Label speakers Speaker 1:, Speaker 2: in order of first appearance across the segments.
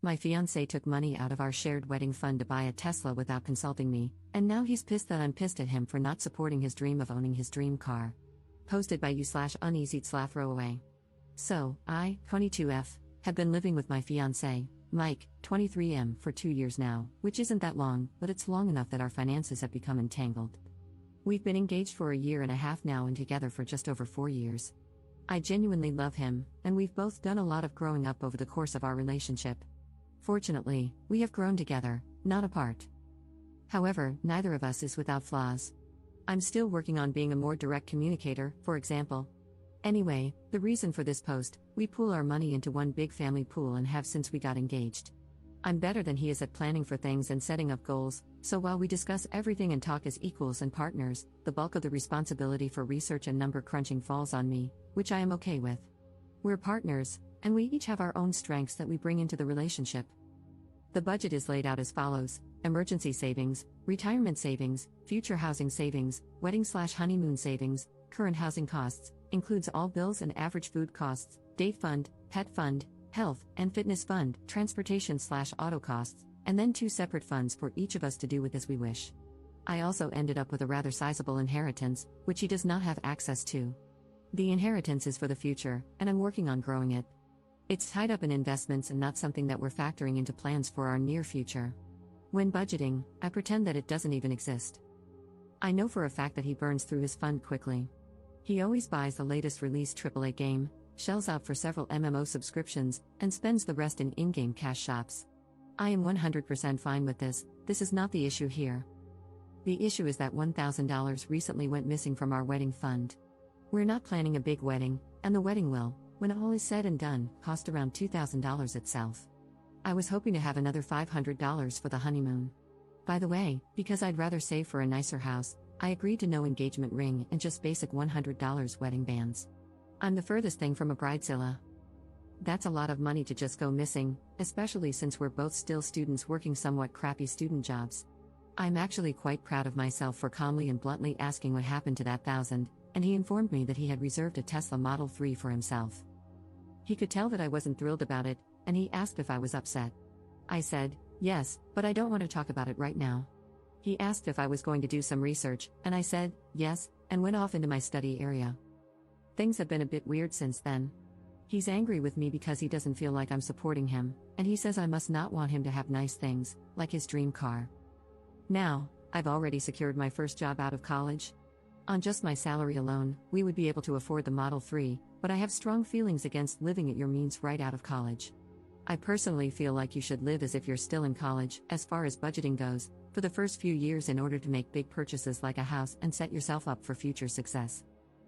Speaker 1: My fiancé took money out of our shared wedding fund to buy a Tesla without consulting me, and now he's pissed that I'm pissed at him for not supporting his dream of owning his dream car. Posted by you/uneasy/throwaway. So, I, 22F, have been living with my fiancé, Mike, 23M, for 2 years now, which isn't that long, but it's long enough that our finances have become entangled. We've been engaged for a year and a half now and together for just over 4 years. I genuinely love him, and we've both done a lot of growing up over the course of our relationship. Fortunately, we have grown together, not apart. However, neither of us is without flaws. I'm still working on being a more direct communicator, for example. Anyway, the reason for this post: we pool our money into one big family pool and have since we got engaged. I'm better than he is at planning for things and setting up goals, so while we discuss everything and talk as equals and partners, the bulk of the responsibility for research and number crunching falls on me, which I am okay with. We're partners, and we each have our own strengths that we bring into the relationship. The budget is laid out as follows: emergency savings, retirement savings, future housing savings, wedding/honeymoon savings, current housing costs, includes all bills and average food costs, date fund, pet fund, health and fitness fund, transportation/auto costs, and then 2 separate funds for each of us to do with as we wish. I also ended up with a rather sizable inheritance, which he does not have access to. The inheritance is for the future, and I'm working on growing it. It's tied up in investments and not something that we're factoring into plans for our near future. When budgeting, I pretend that it doesn't even exist. I know for a fact that he burns through his fund quickly. He always buys the latest release AAA game, shells out for several MMO subscriptions, and spends the rest in in-game cash shops. I am 100% fine with this. This is not the issue here. The issue is that $1,000 recently went missing from our wedding fund. We're not planning a big wedding, and the wedding will, when all is said and done, cost around $2,000 itself. I was hoping to have another $500 for the honeymoon. By the way, because I'd rather save for a nicer house, I agreed to no engagement ring and just basic $100 wedding bands. I'm the furthest thing from a bridezilla. That's a lot of money to just go missing, especially since we're both still students working somewhat crappy student jobs. I'm actually quite proud of myself for calmly and bluntly asking what happened to that $1,000, and he informed me that he had reserved a Tesla Model 3 for himself. He could tell that I wasn't thrilled about it, and he asked if I was upset. I said, yes, but I don't want to talk about it right now. He asked if I was going to do some research, and I said, yes, and went off into my study area. Things have been a bit weird since then. He's angry with me because he doesn't feel like I'm supporting him, and he says I must not want him to have nice things, like his dream car. Now, I've already secured my first job out of college. On just my salary alone, we would be able to afford the Model 3, but I have strong feelings against living at your means right out of college. I personally feel like you should live as if you're still in college, as far as budgeting goes, for the first few years in order to make big purchases like a house and set yourself up for future success.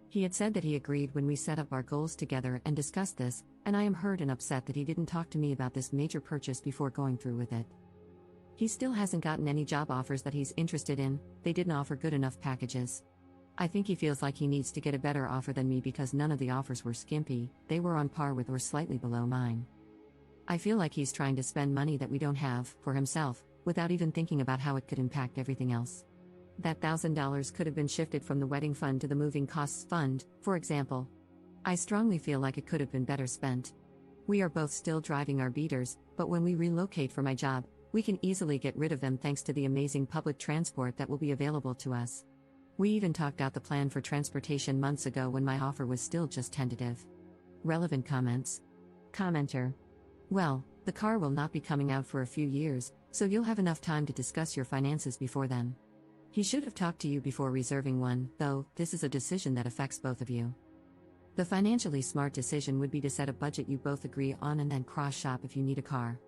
Speaker 1: He had said that he agreed when we set up our goals together and discussed this, and I am hurt and upset that he didn't talk to me about this major purchase before going through with it. He still hasn't gotten any job offers that he's interested in. They didn't offer good enough packages. I think he feels like he needs to get a better offer than me because none of the offers were skimpy, they were on par with or slightly below mine. I feel like he's trying to spend money that we don't have, for himself, without even thinking about how it could impact everything else. That $1,000 could have been shifted from the wedding fund to the moving costs fund, for example. I strongly feel like it could have been better spent. We are both still driving our beaters, but when we relocate for my job, we can easily get rid of them thanks to the amazing public transport that will be available to us. We even talked out the plan for transportation months ago when my offer was still just tentative. Relevant comments. Commenter. Well, the car will not be coming out for a few years, so you'll have enough time to discuss your finances before then. He should have talked to you before reserving one, though. This is a decision that affects both of you. The financially smart decision would be to set a budget you both agree on and then cross-shop if you need a car.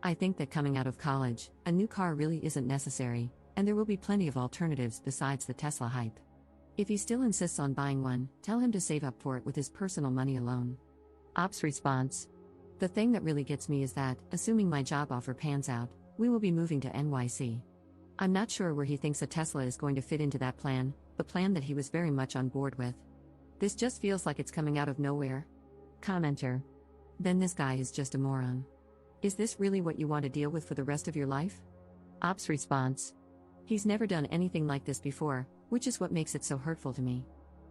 Speaker 1: I think that coming out of college, a new car really isn't necessary, and there will be plenty of alternatives besides the Tesla hype. If he still insists on buying one, tell him to save up for it with his personal money alone. Ops response. The thing that really gets me is that, assuming my job offer pans out, we will be moving to NYC. I'm not sure where he thinks a Tesla is going to fit into that plan, the plan that he was very much on board with. This just feels like it's coming out of nowhere. Commenter. Then this guy is just a moron. Is this really what you want to deal with for the rest of your life? Ops response. He's never done anything like this before, which is what makes it so hurtful to me.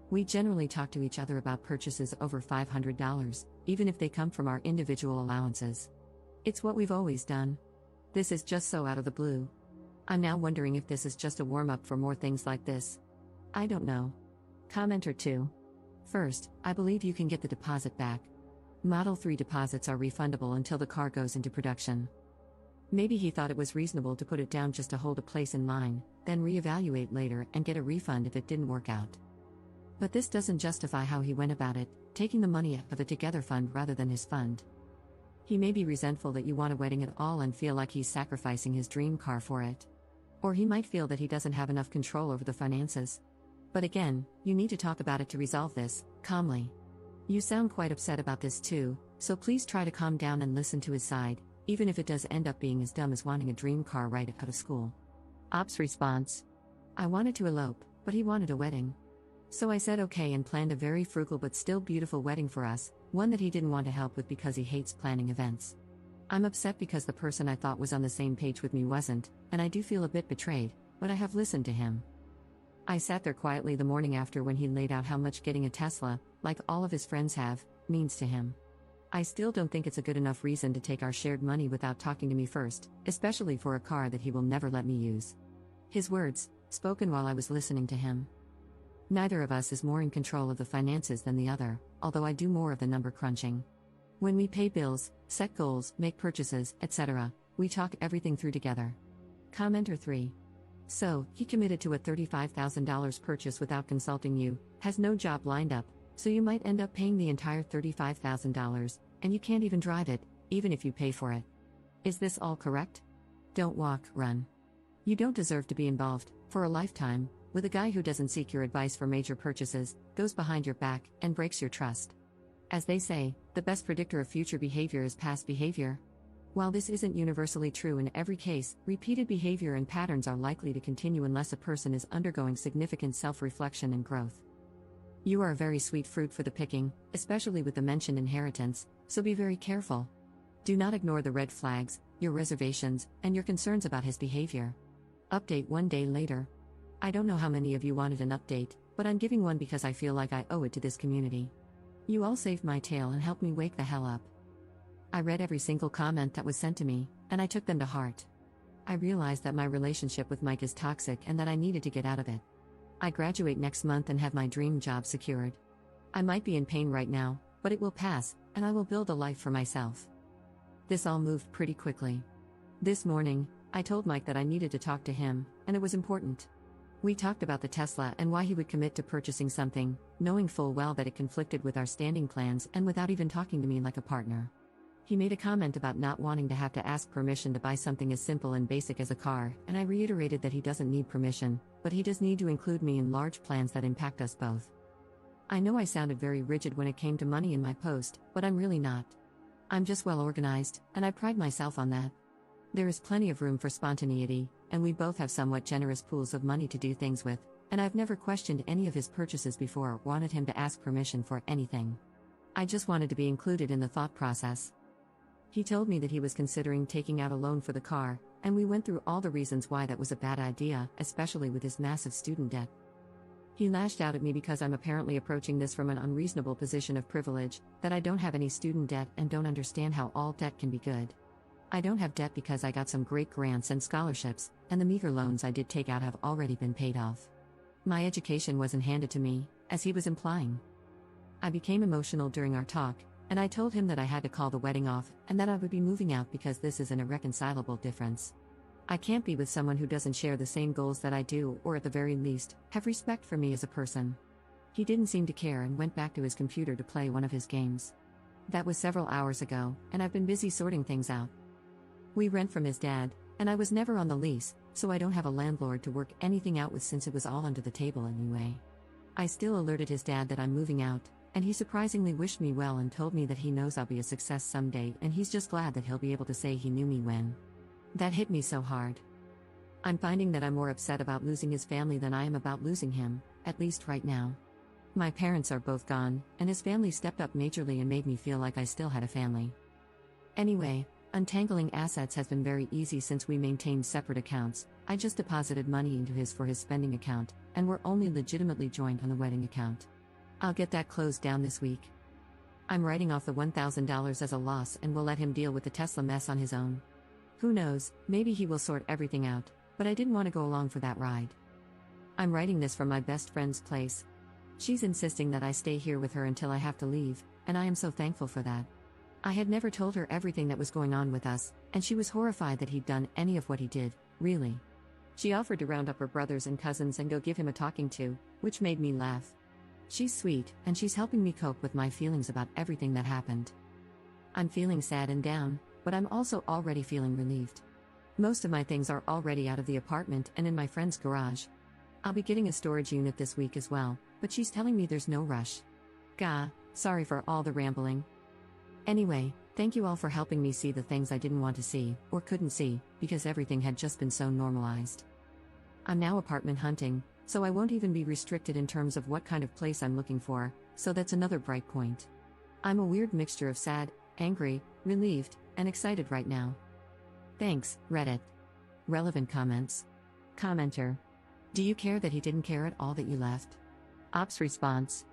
Speaker 1: We generally talk to each other about purchases over $500, even if they come from our individual allowances. It's what we've always done. This is just so out of the blue. I'm now wondering if this is just a warm-up for more things like this. I don't know. Commenter 2. First, I believe you can get the deposit back. Model 3 deposits are refundable until the car goes into production. Maybe he thought it was reasonable to put it down just to hold a place in line, then reevaluate later and get a refund if it didn't work out. But this doesn't justify how he went about it, taking the money out of a together fund rather than his fund. He may be resentful that you want a wedding at all and feel like he's sacrificing his dream car for it. Or he might feel that he doesn't have enough control over the finances. But again, you need to talk about it to resolve this, calmly. You sound quite upset about this too, so please try to calm down and listen to his side, even if it does end up being as dumb as wanting a dream car right out of school. Op's response. I wanted to elope, but he wanted a wedding. So I said okay and planned a very frugal but still beautiful wedding for us, one that he didn't want to help with because he hates planning events. I'm upset because the person I thought was on the same page with me wasn't, and I do feel a bit betrayed, but I have listened to him. I sat there quietly the morning after when he laid out how much getting a Tesla, like all of his friends have, means to him. I still don't think it's a good enough reason to take our shared money without talking to me first, especially for a car that he will never let me use. His words, spoken while I was listening to him. Neither of us is more in control of the finances than the other, although I do more of the number crunching. When we pay bills, set goals, make purchases, etc., we talk everything through together. Commenter 3. So, he committed to a $35,000 purchase without consulting you, has no job lined up, so you might end up paying the entire $35,000, and you can't even drive it, even if you pay for it. Is this all correct? Don't walk, run. You don't deserve to be involved, for a lifetime, with a guy who doesn't seek your advice for major purchases, goes behind your back, and breaks your trust. As they say, the best predictor of future behavior is past behavior. While this isn't universally true in every case, repeated behavior and patterns are likely to continue unless a person is undergoing significant self-reflection and growth. You are a very sweet fruit for the picking, especially with the mentioned inheritance, so be very careful. Do not ignore the red flags, your reservations, and your concerns about his behavior. Update 1 day later. I don't know how many of you wanted an update, but I'm giving one because I feel like I owe it to this community. You all saved my tail and helped me wake the hell up. I read every single comment that was sent to me, and I took them to heart. I realized that my relationship with Mike is toxic and that I needed to get out of it. I graduate next month and have my dream job secured. I might be in pain right now, but it will pass, and I will build a life for myself. This all moved pretty quickly. This morning, I told Mike that I needed to talk to him, and it was important. We talked about the Tesla and why he would commit to purchasing something, knowing full well that it conflicted with our standing plans and without even talking to me like a partner. He made a comment about not wanting to have to ask permission to buy something as simple and basic as a car, and I reiterated that he doesn't need permission, but he does need to include me in large plans that impact us both. I know I sounded very rigid when it came to money in my post, but I'm really not. I'm just well organized, and I pride myself on that. There is plenty of room for spontaneity, and we both have somewhat generous pools of money to do things with, and I've never questioned any of his purchases before or wanted him to ask permission for anything. I just wanted to be included in the thought process. He told me that he was considering taking out a loan for the car, and we went through all the reasons why that was a bad idea, especially with his massive student debt. He lashed out at me because I'm apparently approaching this from an unreasonable position of privilege, that I don't have any student debt and don't understand how all debt can be good. I don't have debt because I got some great grants and scholarships, and the meager loans I did take out have already been paid off. My education wasn't handed to me, as he was implying. I became emotional during our talk, and I told him that I had to call the wedding off and that I would be moving out because this is an irreconcilable difference. I can't be with someone who doesn't share the same goals that I do, or at the very least, have respect for me as a person. He didn't seem to care and went back to his computer to play one of his games. That was several hours ago, and I've been busy sorting things out. We rent from his dad, and I was never on the lease, so I don't have a landlord to work anything out with since it was all under the table anyway. I still alerted his dad that I'm moving out, and he surprisingly wished me well and told me that he knows I'll be a success someday and he's just glad that he'll be able to say he knew me when. That hit me so hard. I'm finding that I'm more upset about losing his family than I am about losing him, at least right now. My parents are both gone, and his family stepped up majorly and made me feel like I still had a family. Anyway, untangling assets has been very easy since we maintained separate accounts. I just deposited money into his for his spending account, and we're only legitimately joined on the wedding account. I'll get that closed down this week. I'm writing off the $1,000 as a loss and will let him deal with the Tesla mess on his own. Who knows, maybe he will sort everything out, but I didn't want to go along for that ride. I'm writing this from my best friend's place. She's insisting that I stay here with her until I have to leave, and I am so thankful for that. I had never told her everything that was going on with us, and she was horrified that he'd done any of what he did, really. She offered to round up her brothers and cousins and go give him a talking to, which made me laugh. She's sweet, and she's helping me cope with my feelings about everything that happened. I'm feeling sad and down, but I'm also already feeling relieved. Most of my things are already out of the apartment and in my friend's garage. I'll be getting a storage unit this week as well, but she's telling me there's no rush. Gah, sorry for all the rambling. Anyway, thank you all for helping me see the things I didn't want to see, or couldn't see, because everything had just been so normalized. I'm now apartment hunting, so I won't even be restricted in terms of what kind of place I'm looking for, so that's another bright point. I'm a weird mixture of sad, angry, relieved, and excited right now. Thanks, Reddit. Relevant comments. Commenter. Do you care that he didn't care at all that you left? Ops response.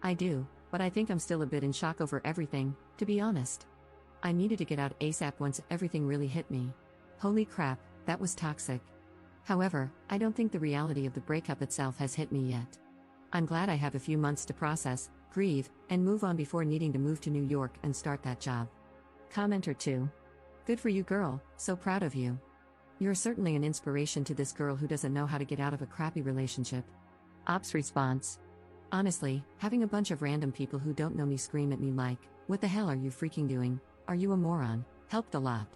Speaker 1: I do, but I think I'm still a bit in shock over everything, to be honest. I needed to get out ASAP once everything really hit me. Holy crap, that was toxic. However, I don't think the reality of the breakup itself has hit me yet. I'm glad I have a few months to process, grieve, and move on before needing to move to New York and start that job. Commenter 2. Good for you, girl, so proud of you. You're certainly an inspiration to this girl who doesn't know how to get out of a crappy relationship. Ops response. Honestly, having a bunch of random people who don't know me scream at me like, "What the hell are you freaking doing? Are you a moron?" helped a lot.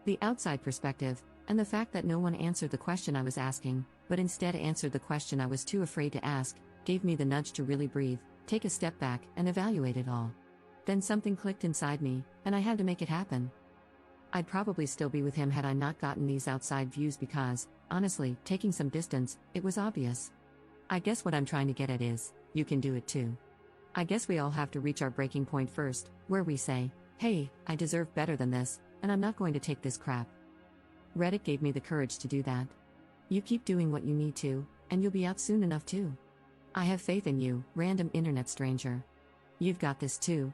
Speaker 1: The outside perspective, and the fact that no one answered the question I was asking, but instead answered the question I was too afraid to ask, gave me the nudge to really breathe, take a step back, and evaluate it all. Then something clicked inside me, and I had to make it happen. I'd probably still be with him had I not gotten these outside views because, honestly, taking some distance, it was obvious. I guess what I'm trying to get at is, you can do it too. I guess we all have to reach our breaking point first, where we say, hey, I deserve better than this, and I'm not going to take this crap. Reddit gave me the courage to do that. You keep doing what you need to, and you'll be out soon enough too. I have faith in you, random internet stranger. You've got this too,